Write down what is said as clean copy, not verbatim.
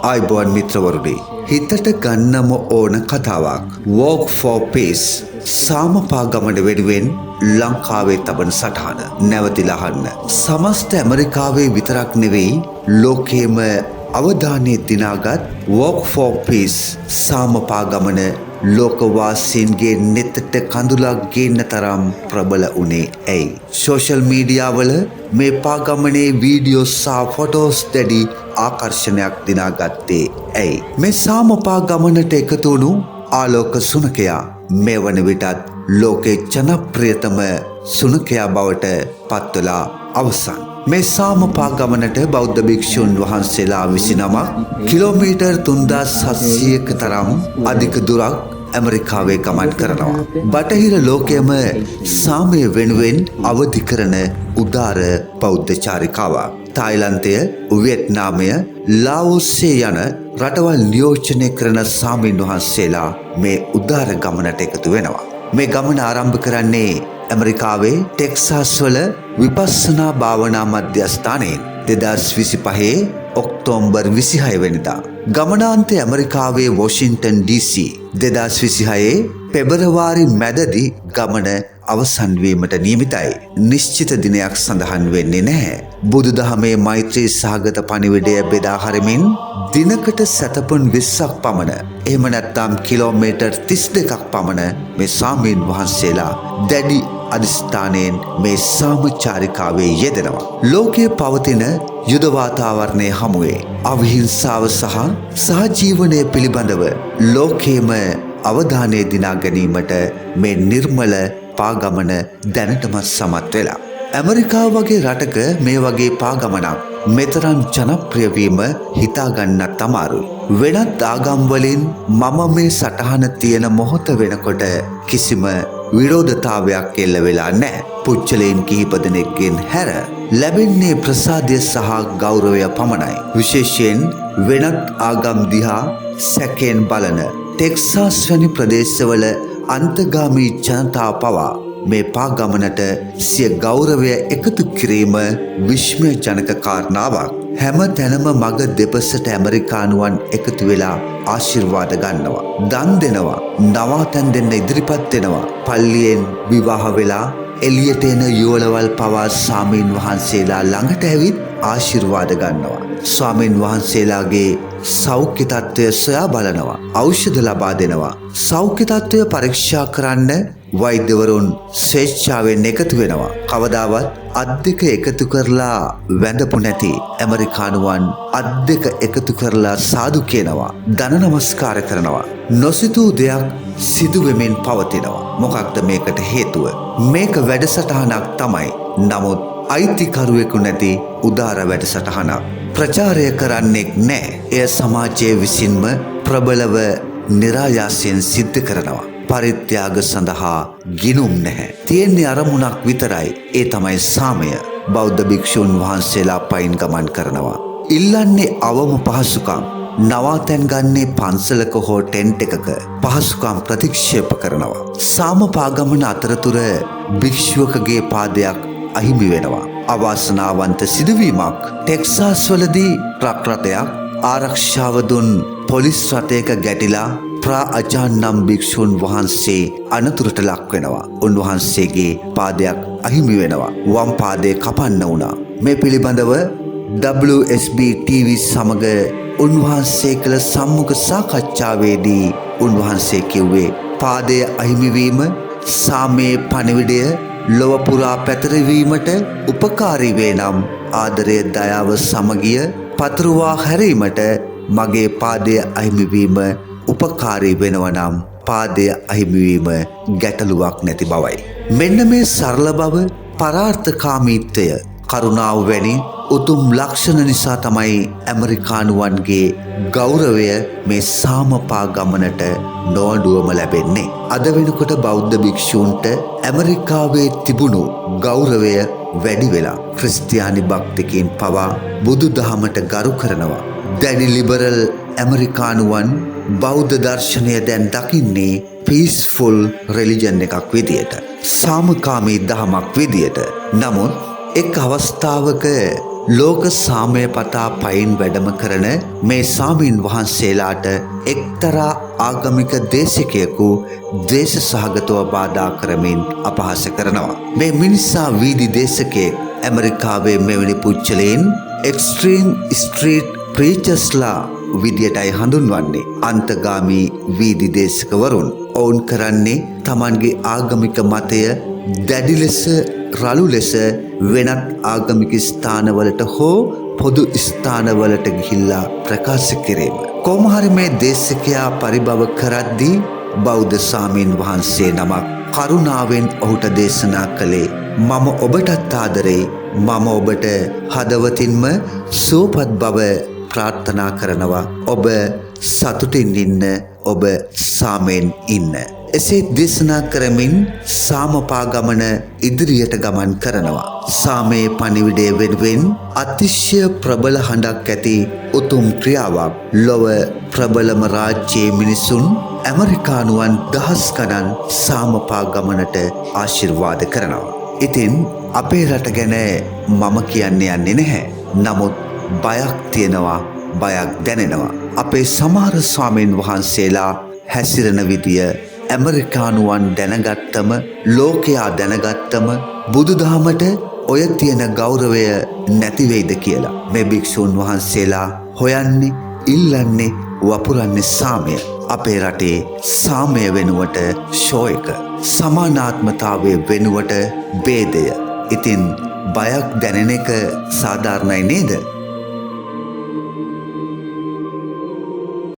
ආයුබෝවන් මිත්‍රවරුනි. හිතට ගන්නම ඕන කතාවක්. Walk for Peace. සාමපා ගමන වෙනුවෙන් ලංකාවේ තබන සටහන නැවතිලා අහන්න. සමස්ත ඇමරිකාවේ විතරක් නෙවෙයි ලෝකයේම අවධානය දිනාගත් Walk for Peace සාමපා ගමන ලෝකවාසීන්ගේ නෙතට කඳුලක් ගේන්න තරම් ප්‍රබල වුණේ ඇයි? සෝෂල් මීඩියා වල මේ පාගමනේ වීඩියෝ සහ ෆොටෝස් දැඩි ආකර්ෂණයක් දිනාගත්තේ ඇයි? මේ සාමපා ගමනට එකතු වුණු ආලෝක සුනකයා මේ වන විටත් ලෝකේ ජනප්‍රියතම සුනකයා බවට පත්වලා අවසන්. මේ සාමපා ගමනට බෞද්ධ භික්ෂුන් වහන්සේලා 29 කිලෝමීටර් 3700ක තරම් අධික දුරක් ඇමරිකාවේ ගමන් කරනවා. බටහිර ලෝකයේම සාමය වෙනුවෙන් අවදි කරන උදාර බෞද්ධ චාරිකාවක්. තායිලන්තය, වියට්නාමය, ලාओස්සේ යන රටවල් නියෝජනය කරන සාමීන් වහන්සේලා මේ උදාර ගමනට එකතු වෙනවා. මේ ගමන ආරම්භ කරන්නේ ඇමරිකාවේ ටෙක්සාස් වල විපස්සනා භාවනා මධ්‍යස්ථානයෙන් 2025 ඔක්තෝබර් 26 වෙනිදා. ගමනාන්තය ඇමරිකාවේ වොෂින්ටන් DC 2026 පෙබරවාරි මැදදී ගමන අවසන් වීමට නියමිතයි. නිශ්චිත දිනයක් සඳහන් වෙන්නේ නැහැ. බුදුදහමේ මෛත්‍රී සහගත පණිවිඩය බෙදා හරිමින් දිනකට සැතපුම් 20ක් පමණ, එහෙම නැත්නම් කිලෝමීටර් 32ක් පමණ මේ සාමීන් වහන්සේලා දැඩි අධිෂ්ඨානයෙන් මේ සාමචාරිකාවේ යෙදෙනවා. ලෝකයේ පවතින යුද වාතාවරණය හමුවේ අවිහිංසාව සහ සහජීවනය පිළිබඳව ලෝකයේම අවධානය දිනා ගැනීමට මේ නිර්මල පාගමන දැනටම සමත් වෙලා. ඇමරිකාව වගේ රටක මේ වගේ පාගමනක් මෙතරම් ජනප්‍රිය වීම හිතාගන්නත් අමාරුයි. වෙනත් ආගම් වලින් මම මේ සටහන තියෙන මොහොත වෙනකොට කිසිම විරෝධතාවයක් එල්ල වෙලා නැහැ. පුච්චලයන් කිහිප දෙනෙක්ගෙන් හැර ලැබෙන්නේ ප්‍රසාදය සහ ගෞරවය පමණයි. විශේෂයෙන් වෙනත් ආගම් දිහා සැකයෙන් බලන ටෙක්සාස් වැනි ප්‍රදේශවල අන්තගාමී ජනතාව පවා මේ පාගමනට සිය ගෞරවය එකතු කිරීම විස්මයජනක කාරණාවක්. හැම තැනම මග දෙපසට ඇමරිකානුවන් එකතු වෙලා ආශිර්වාද ගන්නවා, දන් දෙනවා, නවාතැන් දෙන්න ඉදිරිපත් වෙනවා. පල්ලියෙන් විවාහ වෙලා එළියට එන යුවළවල් පවා ස්වාමීන් වහන්සේලා ළඟට ඇවිත් ආශිර්වාද ගන්නවා. ස්වාමීන් වහන්සේලාගේ සෞඛ්‍ය තත්ත්වය සොයා බලනවා, ඖෂධ ලබා දෙනවා. සෞඛ්‍ය තත්ත්වය පරීක්ෂා කරන්න වෛද්‍යවරුන් ස්වේච්ඡාවෙන් එකතු වෙනවා. කවදාවත් අත් දෙක එකතු කරලා වැඳපු නැති ඇමරිකානුවන් අත් දෙක එකතු කරලා සාදු කියනවා, දන නමස්කාර කරනවා. නොසිතූ දෙයක් සිදු වෙමින් පවතිනවා. මොකක්ද මේකට හේතුව? මේක වැඩසටහනක් තමයි. නමුත් අයිතිකරුවෙකු නැති උදාර වැඩසටහනක්. ප්‍රචාරය කරන්නෙක් නැහැ. එය සමාජයේ විසින්ම ප්‍රබලව નિરાයාසයෙන් සිද්ධ කරනවා. පරිත්‍යාග සඳහා ගිනුම් නැහැ. තියෙන්නේ අරමුණක් විතරයි. ඒ තමයි සාමය. බෞද්ධ භික්ෂුන් වහන්සේලා පයින් ගමන් කරනවා. ඉල්ලන්නේ අවම පහසුකම්. නවාතැන් ගන්නේ පන්සලක හෝ ටෙන්ට් එකක. පහසුකම් ප්‍රතික්ෂේප කරනවා. සාමපාගමන අතරතුර භික්ෂුවකගේ පාදයක් අහිමි වෙනවා. අවාසනාවන්ත සිදුවීමක්. ටෙක්සාස් වලදී ට්‍රක් රථයක් ආරක්ෂාව දුන් පොලිස් රථයක ගැටිලා ප්‍රාචාන් නම් භික්ෂුන් වහන්සේ අනතුරට ලක් වෙනවා. උන්වහන්සේගේ පාදයක් අහිමි වෙනවා. වම් පාදය කපන්න වුණා. මේ පිළිබඳව WSB TV සමග උන්වහන්සේ කළ සම්මුඛ සාකච්ඡාවේදී උන්වහන්සේ කිව්වේ පාදය අහිමිවීම සාමයේ පණිවිඩය ලොව පුරා පැතිරවීමට උපකාරී වේ නම් ආදරය, දයාව, සමගිය පතුරවා හැරීමට මගේ පාදය අහිමිවීම උපකාරී වෙනවා නම් පාදය අහිමිවීම ගැටලුවක් නැති බවයි. මෙන්න මේ සරල බව, පරාර්ථකාමීත්වය, කරුණාව වැනි උතුම් ලක්ෂණ නිසා තමයි ඇමරිකානුවන්ගේ ගෞරවය මේ සාමපා ගමනට නොඅඩුවම ලැබෙන්නේ. අද වෙනකොට බෞද්ධ භික්ෂූන්ට ඇමරිකාවේ තිබුණු ගෞරවය වැඩි වෙලා ක්‍රිස්තියානි භක්තිකයන් පවා බුදු දහමට ගරු කරනවා. දැඩි ලිබරල් ඇමරිකානුවන් බෞද්ධ දර්ශනය දැන් දකින්නේ පීස්ෆුල් රිලිජන් එකක් විදියට, සාමකාමී දහමක් විදියට. නමුත් එක් අවස්ථාවක ලෝක සාමය පතා පයින් වැඩම කරන මේ සාමීන් වහන්සේලාට එක්තරා ආගමික දේශකයෙකු ද්වේෂ සහගතව බාධා කරමින් අපහාස කරනවා. මේ මිනිසා වීදි දේශකයෙක්. ඇමරිකාවේ මෙවැනි පුච්චලයින් එක්ස්ට්‍රීම් ස්ට්‍රීට් ප්‍රීචර්ස්ලා විදියටයි හඳුන්වන්නේ. අන්තගාමී වීදි දේශකවරුන්. ඔවුන් කරන්නේ තමන්ගේ ආගමික මතය දැඩි ලෙස රළු ලෙස වෙනත් ආගමික ස්ථානවලට හෝ පොදු ස්ථානවලට ගිහිල්ලා ප්‍රකාශ කිරීම. කොහොමහරි මේ දේශකයා පරිභව කරද්දී බෞද්ධ සාමීන් වහන්සේ නමක් කරුණාවෙන් ඔහුට දේශනා කළේ මම ඔබටත් ආදරෙයි. මම ඔබට හදවතින්ම සුවපත් බව ප්‍රාර්ථනා කරනවා. ඔබ සතුටින් ඉන්න. ඔබ සාමයෙන් ඉන්න. එසේ දේශනා කරමින් සාමපා ගමන ඉදිරියට ගමන් කරනවා. සාමයේ පණිවිඩය වෙනුවෙන් අතිශය ප්‍රබල හඬක් ඇති උතුම් ක්‍රියාවක්. ලොව ප්‍රබලම රාජ්‍යයේ මිනිසුන් ඇමරිකානුවන් දහස් ගණන් සාමපා ගමනට ආශිර්වාද කරනවා. ඉතින් අපේ රට ගැන මම කියන්න යන්නේ නැහැ. නමුත් බයක් තියෙනවා, බයක් දැනෙනවා. අපේ සමහර ස්වාමීන් වහන්සේලා හැසිරෙන විදිය ඇමරිකානුවන් දැනගත්තම, ලෝකයා දැනගත්තම බුදුදහමට ඔය තියෙන ගෞරවය නැතිවෙයිද කියලා. මේ භික්ෂූන් වහන්සේලා හොයන්නේ, ඉල්ලන්නේ, වපුරන්නේ සාමය. අපේ රටේ සාමය වෙනුවට ෂෝ එක, සමානාත්මතාවය වෙනුවට ભેදය. ඉතින් බයක් දැනෙන එක සාධාරණයි නේද?